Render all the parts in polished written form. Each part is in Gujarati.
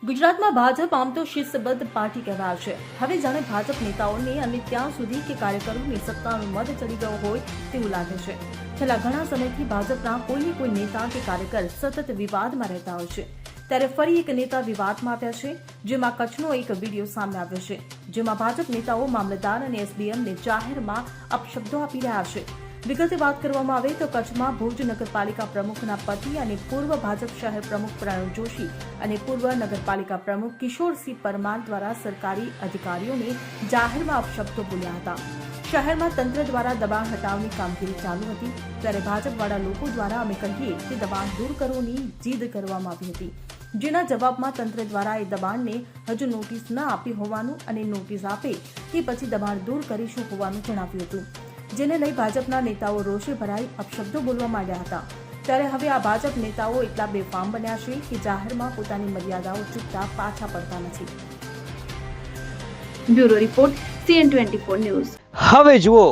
ગુજરાતમાં ભાજપ આમ તો શિસ્તબદ્ધ પાર્ટી કહેવાય છે. હવે જાણે ભાજપ નેતાઓને અને ત્યાં સુધી કે કાર્યકરોની સત્તાનો મદ ચડી ગયો હોય તેવું લાગે છે. છેલ્લા ઘણા સમયથી ભાજપના કોઈને કોઈ નેતા કે કાર્યકર સતત વિવાદમાં રહેતા હોય છે. ત્યારે ફરી એક નેતા વિવાદમાં આવ્યા છે, જેમાં કચ્છનો એક વિડીયો સામે આવ્યો છે, જેમાં ભાજપ નેતાઓ મામલતદાર અને એસડીએમને જાહેરમાં અપશબ્દો આપી રહ્યા છે. વિગતે વાત કરવામાં આવે તો કચ્છમાં ભુજ નગરપાલિકા પ્રમુખના પતિ અને પૂર્વ ભાજપ શહેર પ્રમુખ પ્રણવ જોશી અને પૂર્વ નગરપાલિકા પ્રમુખ કિશોરસિંહ પરમાર દ્વારા સરકારી અધિકારીઓને જાહેરમાં અપશબ્દો બોલ્યા હતા. શહેરમાં તંત્ર દ્વારા દબાણ હટાવની કામગીરી ચાલુ હતી, ત્યારે ભાજપવાળા લોકો દ્વારા અમે કહીએ કે દબાણ દૂર કરવાની જીદ કરવામાં આવી હતી, જેના જવાબમાં તંત્ર દ્વારા એ દબાણને હજુ નોટિસ ન આપી હોવાનું અને નોટિસ આપે તે પછી દબાણ દૂર કરીશું હોવાનું જણાવ્યું હતું, જેને લઈ ભાજપના નેતાઓ રોષે ભરાઈ અપશબ્દો બોલવા માંડ્યા હતા. ત્યારે હવે આ ભાજપ નેતાઓ એટલા બેફામ બન્યા છે કે જાહેરમાં પોતાની મર્યાદાઓ ચૂકતા પાછા પડતા નથી. Bureau report CN24 news. હવે જુઓ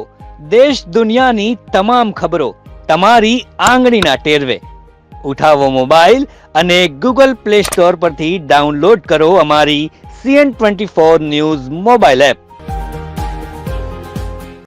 દેશ દુનિયાની તમામ ખબરો તમારી આંગળીના ટેરવે. ઉઠાવો મોબાઈલ અને Google Play Store પરથી ડાઉનલોડ કરો અમારી CN24 ન્યૂઝ મોબાઈલ એપ.